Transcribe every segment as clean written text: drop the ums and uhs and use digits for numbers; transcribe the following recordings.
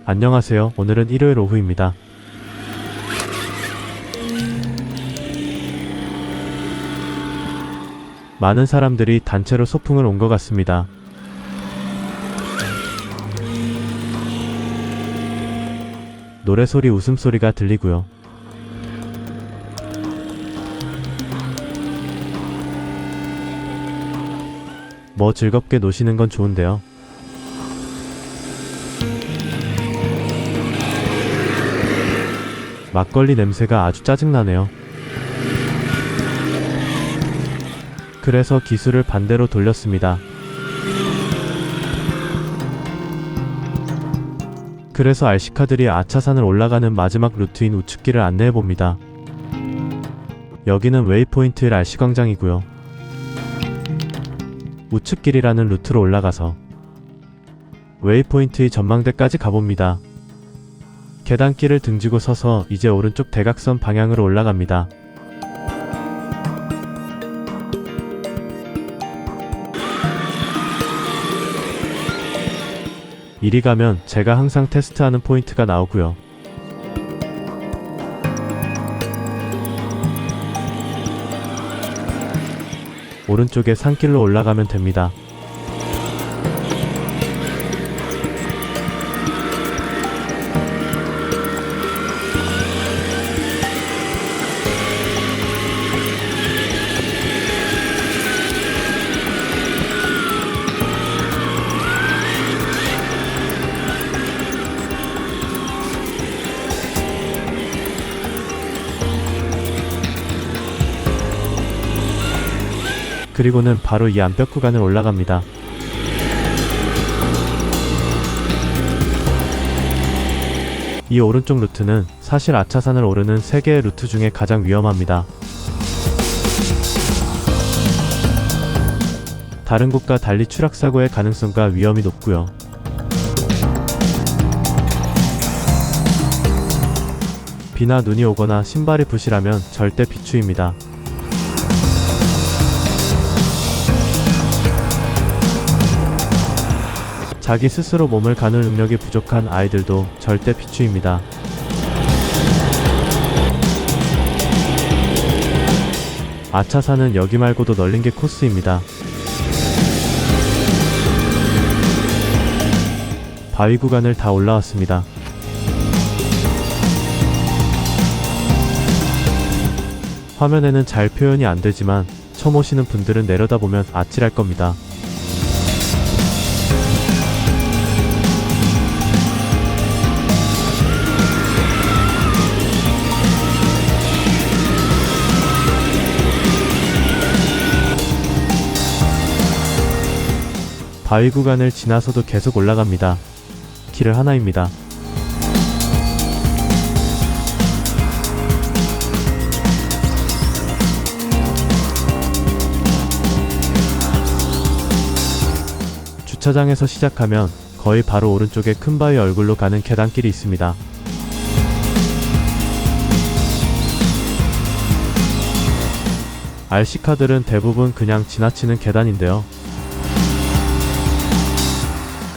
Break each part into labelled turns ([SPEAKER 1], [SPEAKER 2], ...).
[SPEAKER 1] 안녕하세요. 오늘은 일요일 오후입니다. 많은 사람들이 단체로 소풍을 온 것 같습니다. 노래소리, 웃음소리가 들리고요. 뭐 즐겁게 노시는 건 좋은데요. 막걸리 냄새가 아주 짜증나네요. 그래서 기술을 반대로 돌렸습니다. 그래서 RC카들이 아차산을 올라가는 마지막 루트인 우측길을 안내해봅니다. 여기는 웨이포인트 RC광장이고요. 우측길이라는 루트로 올라가서 웨이포인트의 전망대까지 가봅니다. 계단길을 등지고 서서 이제 오른쪽 대각선 방향으로 올라갑니다. 이리 가면 제가 항상 테스트하는 포인트가 나오고요. 오른쪽에 산길로 올라가면 됩니다. 그리고는 바로 이 암벽 구간을 올라갑니다. 이 오른쪽 루트는 사실 아차산을 오르는 3개의 루트 중에 가장 위험합니다. 다른 곳과 달리 추락사고의 가능성과 위험이 높고요. 비나 눈이 오거나 신발이 부실하면 절대 비추입니다. 자기 스스로 몸을 가눌 능력이 부족한 아이들도 절대 비추입니다. 아차산은 여기 말고도 널린 게 코스입니다. 바위 구간을 다 올라왔습니다. 화면에는 잘 표현이 안 되지만 처음 오시는 분들은 내려다보면 아찔할 겁니다. 바위 구간을 지나서도 계속 올라갑니다. 길을 하나입니다. 주차장에서 시작하면 거의 바로 오른쪽에 큰 바위 얼굴로 가는 계단길이 있습니다. RC카들은 대부분 그냥 지나치는 계단인데요.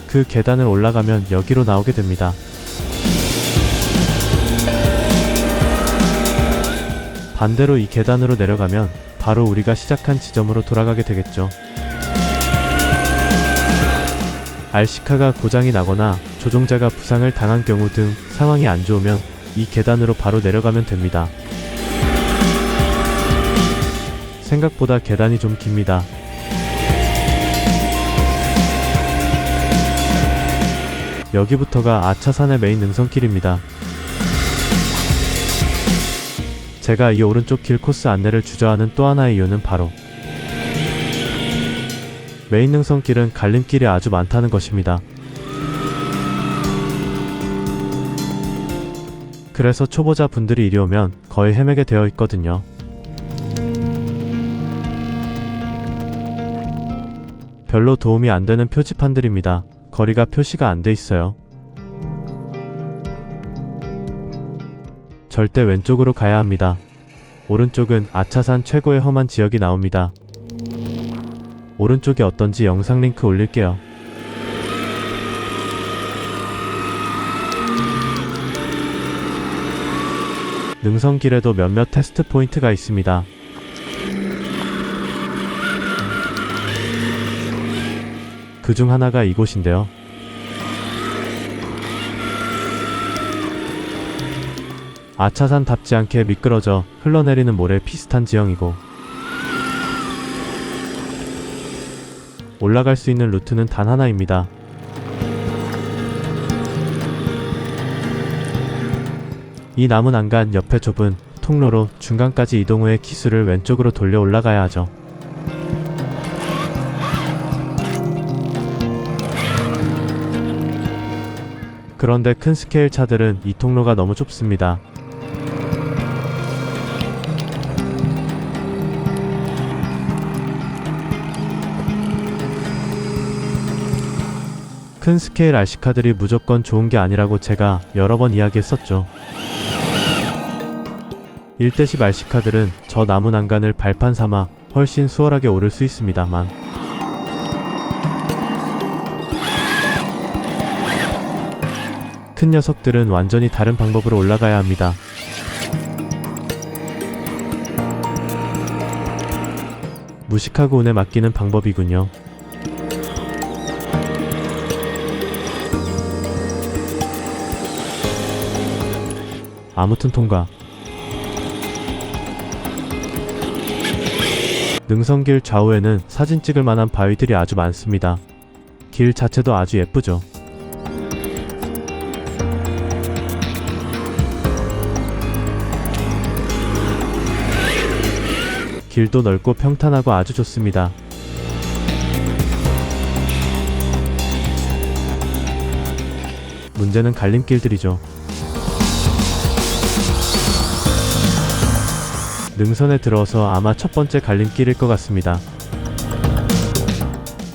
[SPEAKER 1] 그 계단을 올라가면 여기로 나오게 됩니다. 반대로 이 계단으로 내려가면 바로 우리가 시작한 지점으로 돌아가게 되겠죠. RC카가 고장이 나거나 조종자가 부상을 당한 경우 등 상황이 안 좋으면 이 계단으로 바로 내려가면 됩니다. 생각보다 계단이 좀 깁니다. 여기부터가 아차산의 메인 능선길입니다. 제가 이 오른쪽 길 코스 안내를 주저하는 또 하나의 이유는 바로 메인 능선길은 갈림길이 아주 많다는 것입니다. 그래서 초보자 분들이 이리 오면 거의 헤매게 되어 있거든요. 별로 도움이 안 되는 표지판들입니다. 거리가 표시가 안 돼 있어요. 절대 왼쪽으로 가야 합니다. 오른쪽은 아차산 최고의 험한 지역이 나옵니다. 오른쪽이 어떤지 영상 링크 올릴게요. 능선길에도 몇몇 테스트 포인트가 있습니다. 그중 하나가 이곳인데요. 아차산답지 않게 미끄러져 흘러내리는 모래 비슷한 지형이고, 올라갈 수 있는 루트는 단 하나입니다. 이 나무 난간 옆에 좁은 통로로 중간까지 이동 후에 기수를 왼쪽으로 돌려 올라가야 하죠. 그런데 큰 스케일 차들은 이 통로가 너무 좁습니다. 큰 스케일 RC카들이 무조건 좋은 게 아니라고 제가 여러 번 이야기했었죠. 1대10 RC카들은 저 나무 난간을 발판 삼아 훨씬 수월하게 오를 수 있습니다만, 큰 녀석들은 완전히 다른 방법으로 올라가야 합니다. 무식하고 운에 맡기는 방법이군요. 아무튼 통과. 능선길 좌우에는 사진 찍을 만한 바위들이 아주 많습니다. 길 자체도 아주 예쁘죠. 길도 넓고 평탄하고 아주 좋습니다. 문제는 갈림길들이죠. 능선에 들어서 아마 첫 번째 갈림길일 것 같습니다.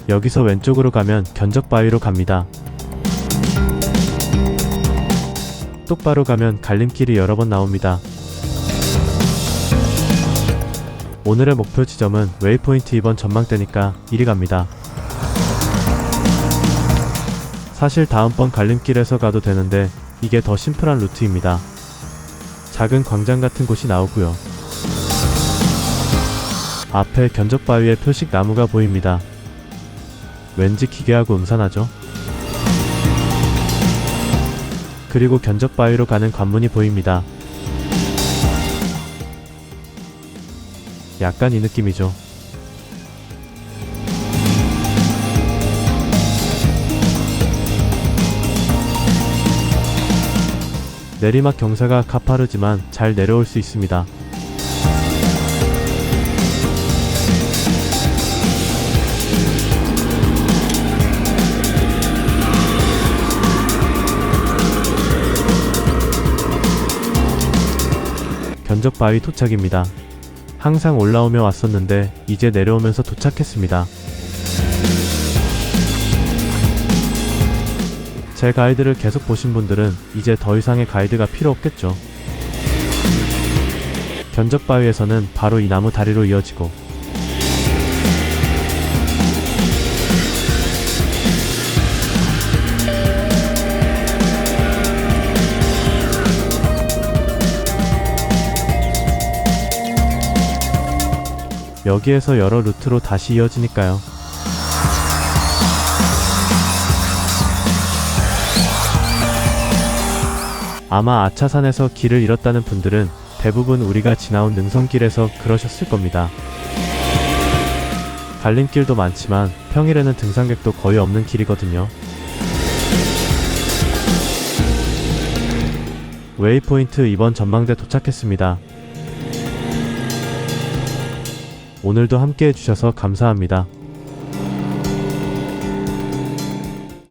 [SPEAKER 1] 여기서 왼쪽으로 가면 견적바위로 갑니다. 똑바로 가면 갈림길이 여러 번 나옵니다. 오늘의 목표 지점은 웨이포인트 2번 전망대니까 이리 갑니다. 사실 다음번 갈림길에서 가도 되는데 이게 더 심플한 루트입니다. 작은 광장 같은 곳이 나오고요. 앞에 견적바위에 표식 나무가 보입니다. 왠지 기괴하고 음산하죠? 그리고 견적바위로 가는 관문이 보입니다. 약간 이 느낌이죠. 내리막 경사가 가파르지만 잘 내려올 수 있습니다. 견적바위 도착입니다. 항상 올라오며 왔었는데 이제 내려오면서 도착했습니다. 제 가이드를 계속 보신 분들은 이제 더 이상의 가이드가 필요 없겠죠. 견적바위에서는 바로 이 나무 다리로 이어지고, 여기에서 여러 루트로 다시 이어지니까요. 아마 아차산에서 길을 잃었다는 분들은 대부분 우리가 지나온 능선길에서 그러셨을 겁니다. 갈림길도 많지만 평일에는 등산객도 거의 없는 길이거든요. 웨이포인트 2번 전망대 도착했습니다. 오늘도 함께 해주셔서 감사합니다.